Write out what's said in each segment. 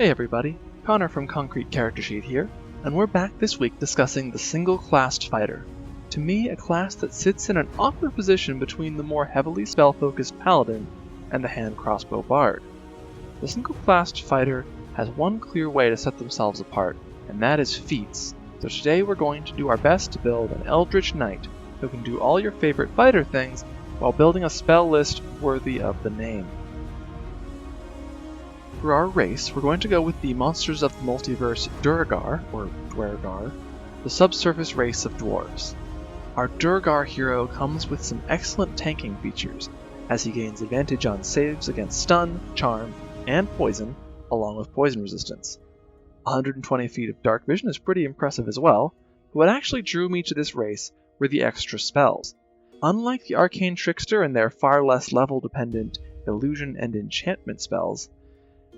Hey everybody, Connor from Concrete Character Sheet here, and we're back this week discussing the single-classed fighter. To me, a class that sits in an awkward position between the more heavily spell-focused paladin and the hand crossbow bard. The single-classed fighter has one clear way to set themselves apart, and that is feats. So today we're going to do our best to build an Eldritch Knight who can do all your favorite fighter things while building a spell list worthy of the name. For our race, we're going to go with the Monsters of the Multiverse Duergar, or Duergar, the subsurface race of dwarves. Our Duergar hero comes with some excellent tanking features, as he gains advantage on saves against stun, charm, and poison, along with poison resistance. 120 feet of dark vision is pretty impressive as well, but what actually drew me to this race were the extra spells. Unlike the Arcane Trickster and their far less level-dependent illusion and enchantment spells,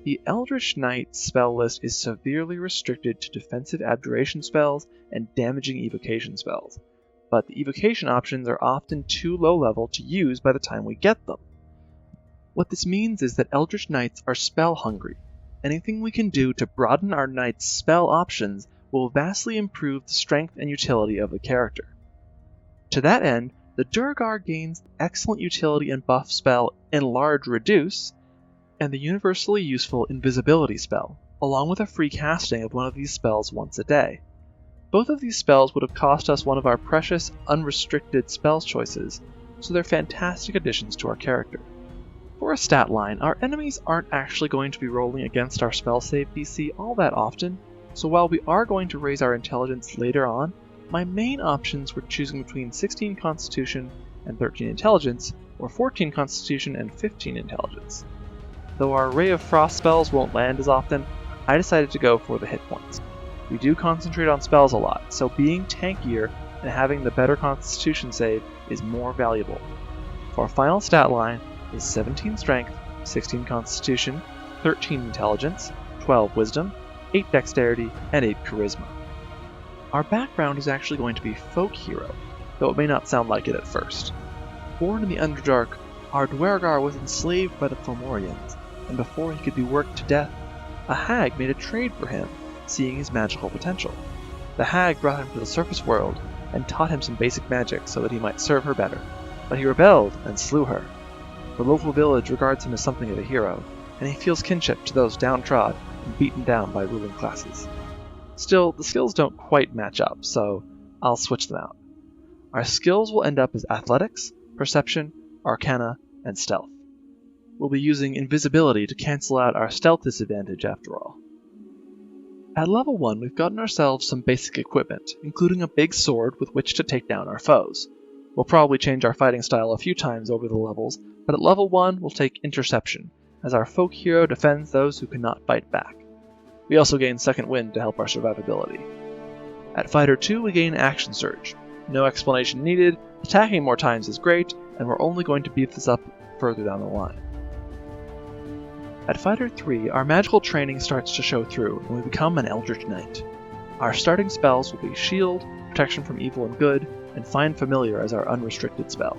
the Eldritch Knight spell list is severely restricted to defensive abjuration spells and damaging evocation spells, but the evocation options are often too low level to use by the time we get them. What this means is that Eldritch Knights are spell hungry. Anything we can do to broaden our Knight's spell options will vastly improve the strength and utility of the character. To that end, the Duergar gains excellent utility and buff spell Enlarge Reduce, and the universally useful Invisibility spell, along with a free casting of one of these spells once a day. Both of these spells would have cost us one of our precious, unrestricted spells choices, so they're fantastic additions to our character. For a stat line, our enemies aren't actually going to be rolling against our spell save DC all that often, so while we are going to raise our intelligence later on, my main options were choosing between 16 Constitution and 13 Intelligence, or 14 Constitution and 15 Intelligence. Though our Ray of Frost spells won't land as often, I decided to go for the hit points. We do concentrate on spells a lot, so being tankier and having the better Constitution save is more valuable. For our final stat line is 17 Strength, 16 Constitution, 13 Intelligence, 12 Wisdom, 8 Dexterity, and 8 Charisma. Our background is actually going to be Folk Hero, though it may not sound like it at first. Born in the Underdark, our Duergar was enslaved by the Fomorians, and before he could be worked to death, a hag made a trade for him, seeing his magical potential. The hag brought him to the surface world and taught him some basic magic so that he might serve her better, but he rebelled and slew her. The local village regards him as something of a hero, and he feels kinship to those downtrodden and beaten down by ruling classes. Still, the skills don't quite match up, so I'll switch them out. Our skills will end up as Athletics, Perception, Arcana, and Stealth. We'll be using Invisibility to cancel out our stealth disadvantage after all. At level 1, we've gotten ourselves some basic equipment, including a big sword with which to take down our foes. We'll probably change our fighting style a few times over the levels, but at level 1 we'll take Interception, as our folk hero defends those who cannot fight back. We also gain Second Wind to help our survivability. At Fighter 2 we gain Action Surge. No explanation needed, attacking more times is great, and we're only going to beef this up further down the line. At Fighter 3, our magical training starts to show through, and we become an Eldritch Knight. Our starting spells will be Shield, Protection from Evil and Good, and Find Familiar as our unrestricted spell.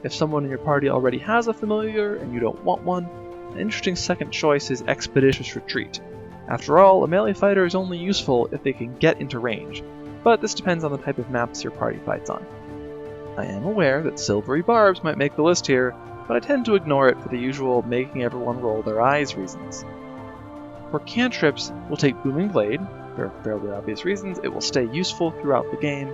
If someone in your party already has a familiar and you don't want one, an interesting second choice is Expeditious Retreat. After all, a melee fighter is only useful if they can get into range, but this depends on the type of maps your party fights on. I am aware that Silvery Barbs might make the list here, but I tend to ignore it for the usual making everyone roll their eyes reasons. For cantrips, we'll take Booming Blade, for fairly obvious reasons it will stay useful throughout the game,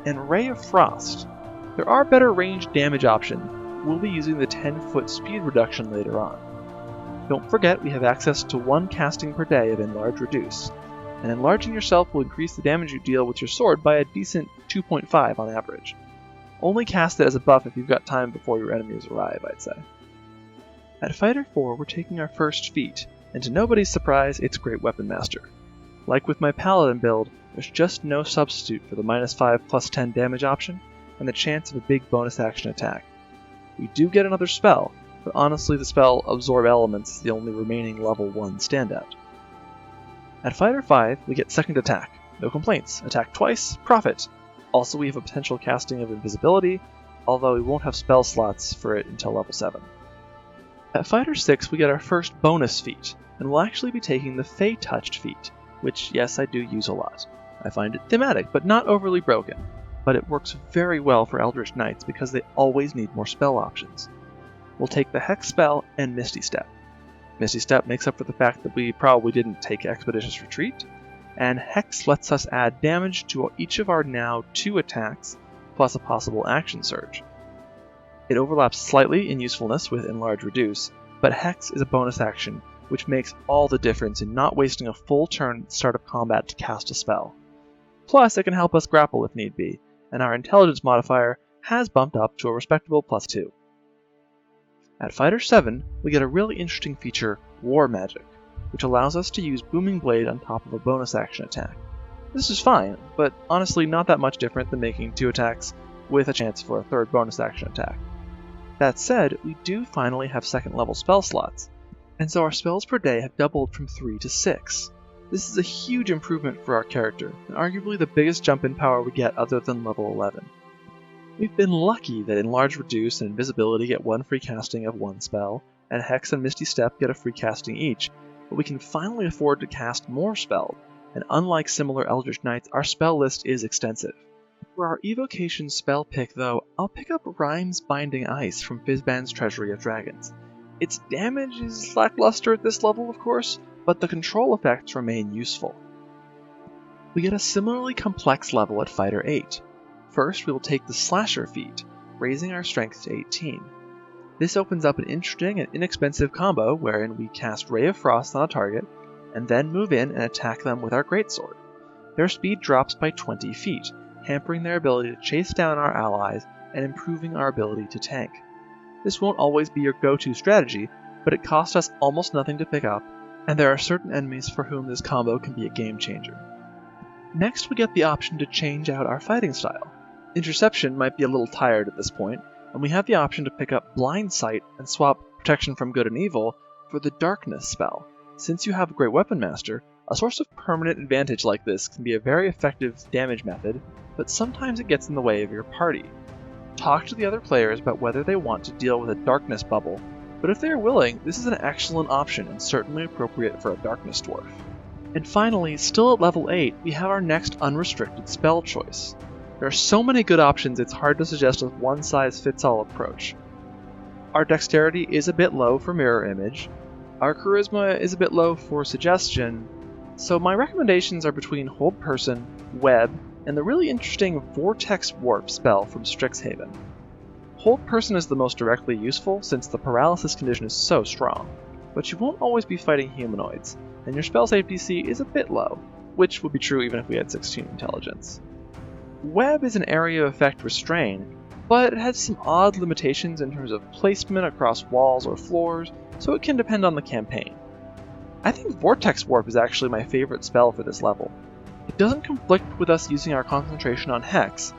and Ray of Frost. There are better ranged damage options, we'll be using the 10-foot speed reduction later on. Don't forget we have access to 1 casting per day of Enlarge Reduce, and enlarging yourself will increase the damage you deal with your sword by a decent 2.5 on average. Only cast it as a buff if you've got time before your enemies arrive, I'd say. At Fighter 4, we're taking our first feat, and to nobody's surprise, it's Great Weapon Master. Like with my Paladin build, there's just no substitute for the -5/+10 damage option, and the chance of a big bonus action attack. We do get another spell, but honestly the spell Absorb Elements is the only remaining level 1 standout. At Fighter 5, we get second attack. No complaints. Attack twice, profit. Also, we have a potential casting of Invisibility, although we won't have spell slots for it until level 7. At Fighter 6, we get our first bonus feat, and we'll actually be taking the Fey Touched feat, which yes I do use a lot. I find it thematic, but not overly broken, but it works very well for Eldritch Knights because they always need more spell options. We'll take the Hex spell and Misty Step. Misty Step makes up for the fact that we probably didn't take Expeditious Retreat, and Hex lets us add damage to each of our now 2 attacks, plus a possible action surge. It overlaps slightly in usefulness with Enlarge Reduce, but Hex is a bonus action, which makes all the difference in not wasting a full turn at the start of combat to cast a spell. Plus, it can help us grapple if need be, and our Intelligence modifier has bumped up to a respectable +2. At Fighter 7, we get a really interesting feature, War Magic, which allows us to use Booming Blade on top of a bonus action attack. This is fine, but honestly not that much different than making 2 attacks with a chance for a 3rd bonus action attack. That said, we do finally have 2nd level spell slots, and so our spells per day have doubled from 3 to 6. This is a huge improvement for our character, and arguably the biggest jump in power we get other than level 11. We've been lucky that Enlarge Reduce and Invisibility get 1 free casting of 1 spell, and Hex and Misty Step get a free casting each, but we can finally afford to cast more spells, and unlike similar Eldritch Knights, our spell list is extensive. For our Evocation spell pick though, I'll pick up Rhyme's Binding Ice from Fizban's Treasury of Dragons. Its damage is lackluster at this level of course, but the control effects remain useful. We get a similarly complex level at Fighter 8. First, we will take the Slasher feat, raising our strength to 18. This opens up an interesting and inexpensive combo wherein we cast Ray of Frost on a target, and then move in and attack them with our greatsword. Their speed drops by 20 feet, hampering their ability to chase down our allies and improving our ability to tank. This won't always be your go-to strategy, but it costs us almost nothing to pick up, and there are certain enemies for whom this combo can be a game changer. Next, we get the option to change out our fighting style. Interception might be a little tired at this point, and we have the option to pick up Blind Sight and swap Protection from Good and Evil for the Darkness spell. Since you have a Great Weapon Master, a source of permanent advantage like this can be a very effective damage method, but sometimes it gets in the way of your party. Talk to the other players about whether they want to deal with a Darkness bubble, but if they are willing, this is an excellent option and certainly appropriate for a Darkness Dwarf. And finally, still at level 8, we have our next unrestricted spell choice. There are so many good options it's hard to suggest a one-size-fits-all approach. Our dexterity is a bit low for Mirror Image, our charisma is a bit low for Suggestion, so my recommendations are between Hold Person, Web, and the really interesting Vortex Warp spell from Strixhaven. Hold Person is the most directly useful since the paralysis condition is so strong, but you won't always be fighting humanoids, and your spell save DC is a bit low, which would be true even if we had 16 intelligence. Web is an area of effect Restrain, but it has some odd limitations in terms of placement across walls or floors, so it can depend on the campaign. I think Vortex Warp is actually my favorite spell for this level. It doesn't conflict with us using our concentration on Hex,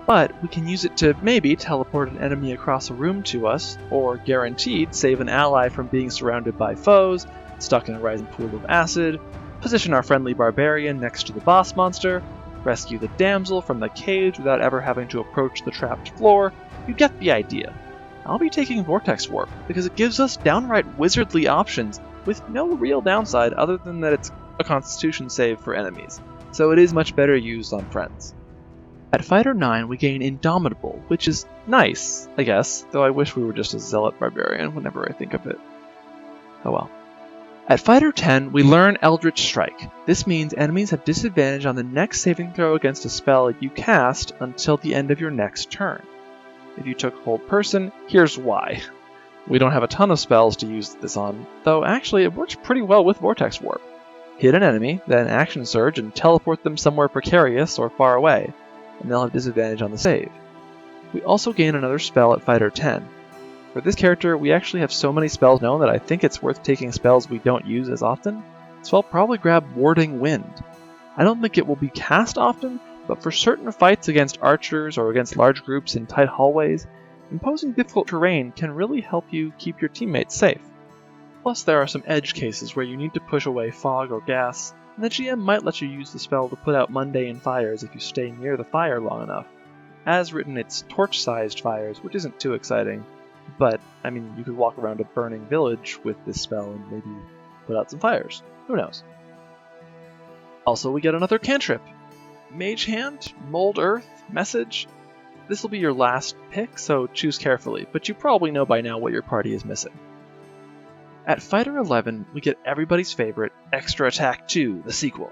but we can use it to maybe teleport an enemy across a room to us, or guaranteed save an ally from being surrounded by foes, stuck in a rising pool of acid, position our friendly barbarian next to the boss monster, rescue the damsel from the cage without ever having to approach the trapped floor. You get the idea. I'll be taking Vortex Warp because it gives us downright wizardly options with no real downside other than that it's a constitution save for enemies, so it is much better used on friends. At Fighter 9 we gain Indomitable, which is nice, I guess, though I wish we were just a Zealot Barbarian whenever I think of it. Oh well. At Fighter 10, we learn Eldritch Strike. This means enemies have disadvantage on the next saving throw against a spell you cast until the end of your next turn. If you took Hold Person, here's why. We don't have a ton of spells to use this on, though actually it works pretty well with Vortex Warp. Hit an enemy, then Action Surge and teleport them somewhere precarious or far away, and they'll have disadvantage on the save. We also gain another spell at Fighter 10. For this character, we actually have so many spells known that I think it's worth taking spells we don't use as often, so I'll probably grab Warding Wind. I don't think it will be cast often, but for certain fights against archers or against large groups in tight hallways, imposing difficult terrain can really help you keep your teammates safe. Plus there are some edge cases where you need to push away fog or gas, and the GM might let you use the spell to put out mundane fires if you stay near the fire long enough. As written, it's torch-sized fires, which isn't too exciting. But, I mean, you could walk around a burning village with this spell and maybe put out some fires. Who knows? Also, we get another cantrip. Mage Hand, Mold Earth, Message. This will be your last pick, so choose carefully, but you probably know by now what your party is missing. At Fighter 11, we get everybody's favorite Extra Attack 2, the sequel.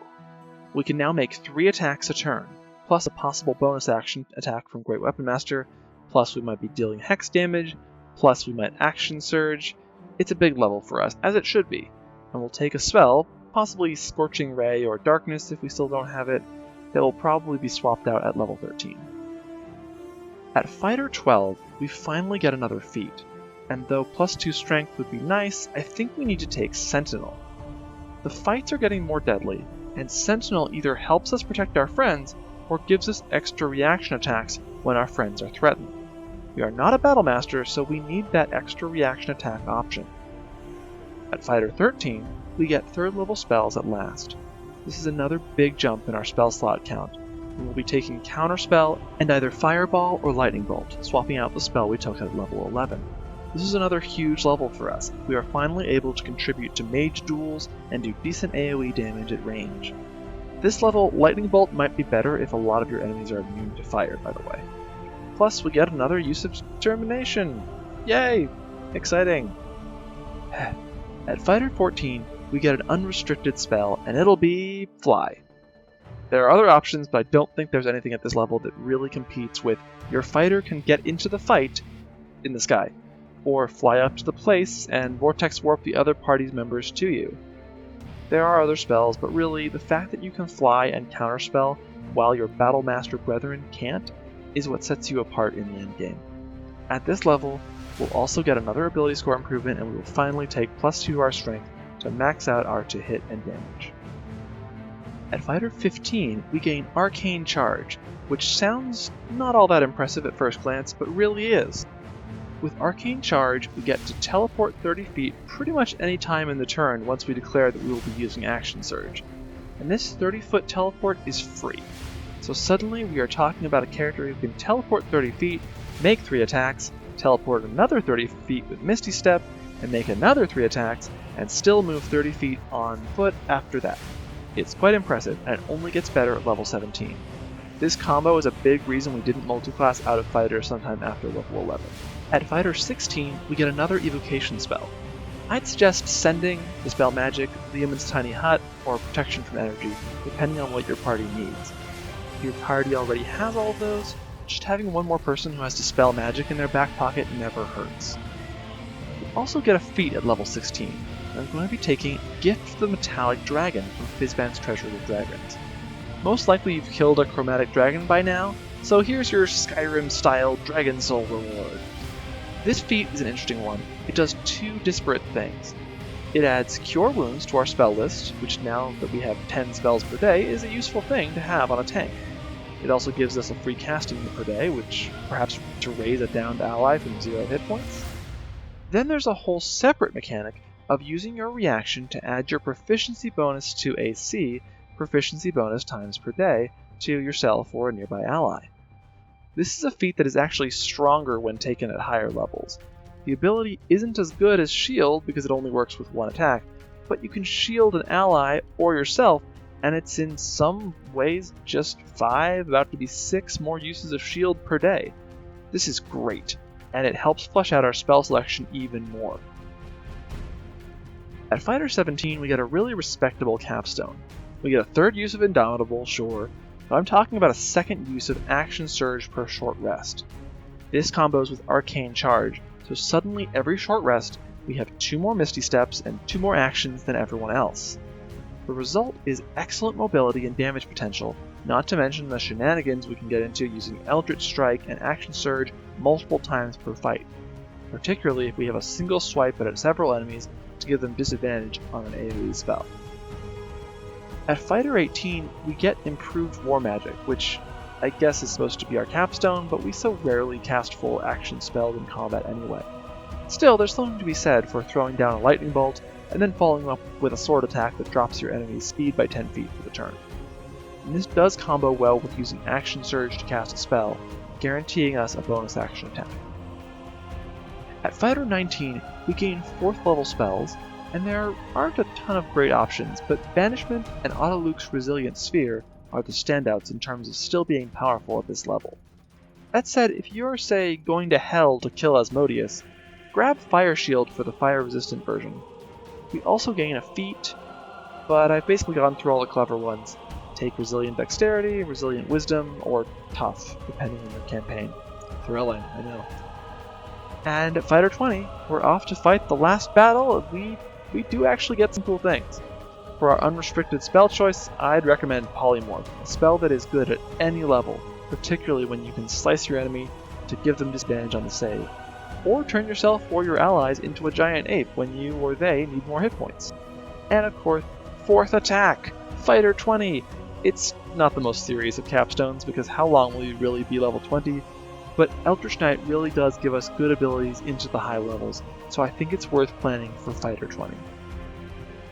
We can now make 3 attacks a turn, plus a possible bonus action attack from Great Weapon Master, plus we might be dealing hex damage, plus we might action surge. It's a big level for us, as it should be, and we'll take a spell, possibly Scorching Ray or Darkness if we still don't have it, that will probably be swapped out at level 13. At Fighter 12, we finally get another feat, and though +2 strength would be nice, I think we need to take Sentinel. The fights are getting more deadly, and Sentinel either helps us protect our friends, or gives us extra reaction attacks when our friends are threatened. We are not a Battle Master, so we need that extra reaction attack option. At Fighter 13, we get 3rd level spells at last. This is another big jump in our spell slot count. We will be taking Counterspell and either Fireball or Lightning Bolt, swapping out the spell we took at level 11. This is another huge level for us. We are finally able to contribute to mage duels and do decent AoE damage at range. This level, Lightning Bolt might be better if a lot of your enemies are immune to fire, by the way. Plus, we get another use of Determination! Yay! Exciting! At Fighter 14, we get an unrestricted spell, and it'll be Fly. There are other options, but I don't think there's anything at this level that really competes with your fighter can get into the fight in the sky, or fly up to the place and vortex warp the other party's members to you. There are other spells, but really, the fact that you can fly and counterspell while your Battle Master brethren can't is what sets you apart in the endgame. At this level, we'll also get another ability score improvement, and we will finally take +2 to our strength to max out our to hit and damage. At Fighter 15, we gain Arcane Charge, which sounds not all that impressive at first glance, but really is. With Arcane Charge, we get to teleport 30 feet pretty much any time in the turn once we declare that we will be using Action Surge. And this 30-foot teleport is free. So suddenly we are talking about a character who can teleport 30 feet, make 3 attacks, teleport another 30 feet with Misty Step, and make another 3 attacks, and still move 30 feet on foot after that. It's quite impressive, and it only gets better at level 17. This combo is a big reason we didn't multiclass out of Fighter sometime after level 11. At Fighter 16, we get another evocation spell. I'd suggest Sending, Dispel Magic, Liamon's Tiny Hut, or Protection from Energy, depending on what your party needs. If your party already has all of those, just having one more person who has Dispel Magic in their back pocket never hurts. We also get a feat at level 16. I'm going to be taking Gift the Metallic Dragon from Fizban's Treasury of Dragons. Most likely you've killed a chromatic dragon by now, so here's your Skyrim-style Dragon Soul reward. This feat is an interesting one. It does 2 disparate things. It adds Cure Wounds to our spell list, which now that we have 10 spells per day is a useful thing to have on a tank. It also gives us a free casting per day, which perhaps to raise a downed ally from 0 hit points. Then there's a whole separate mechanic of using your reaction to add your proficiency bonus to AC, proficiency bonus times per day, to yourself or a nearby ally. This is a feat that is actually stronger when taken at higher levels. The ability isn't as good as Shield because it only works with 1 attack, but you can shield an ally or yourself, and it's in some ways just 5, about to be 6 more uses of Shield per day. This is great, and it helps flesh out our spell selection even more. At Fighter 17, we get a really respectable capstone. We get a 3rd use of Indomitable, sure, but I'm talking about a 2nd use of Action Surge per short rest. This combos with Arcane Charge, so suddenly every short rest we have 2 more Misty Steps and 2 more actions than everyone else. The result is excellent mobility and damage potential, not to mention the shenanigans we can get into using Eldritch Strike and Action Surge multiple times per fight, particularly if we have a single swipe at several enemies to give them disadvantage on an AoE spell. At Fighter 18, we get Improved War Magic, which I guess is supposed to be our capstone, but we so rarely cast full action spells in combat anyway. Still, there's something to be said for throwing down a lightning bolt and then following up with a sword attack that drops your enemy's speed by 10 feet for the turn. And this does combo well with using Action Surge to cast a spell, guaranteeing us a bonus action attack. At Fighter 19, we gain 4th level spells, and there aren't a ton of great options, but Banishment and Autoluke's Resilient Sphere are the standouts in terms of still being powerful at this level. That said, if you're, say, going to hell to kill Asmodeus, grab Fire Shield for the fire-resistant version. We also gain a feat, but I've basically gone through all the clever ones. Take Resilient Dexterity, Resilient Wisdom, or Tough, depending on your campaign. Thrilling, I know. And at Fighter 20, we're off to fight the last battle, and we do actually get some cool things. For our unrestricted spell choice, I'd recommend Polymorph, a spell that is good at any level, particularly when you can slice your enemy to give them disadvantage on the save, or turn yourself or your allies into a giant ape when you or they need more hit points. And of course, Fourth Attack! Fighter 20! It's not the most serious of capstones, because how long will you really be level 20? But Eldritch Knight really does give us good abilities into the high levels, so I think it's worth planning for Fighter 20.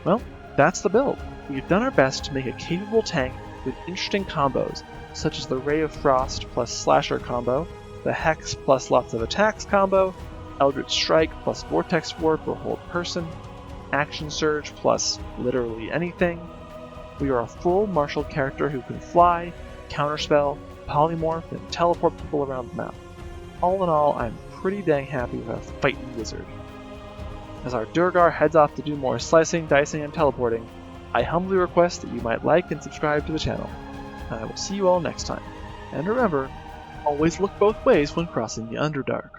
Well, that's the build. We've done our best to make a capable tank with interesting combos, such as the Ray of Frost plus Slasher combo, the Hex plus lots of attacks combo, Eldritch Strike plus Vortex Warp or Hold Person, Action Surge plus literally anything. We are a full martial character who can fly, counterspell, polymorph, and teleport people around the map. All in all, I'm pretty dang happy with our fighting wizard. As our Durgar heads off to do more slicing, dicing, and teleporting, I humbly request that you might like and subscribe to the channel. I will see you all next time. And remember, always look both ways when crossing the Underdark.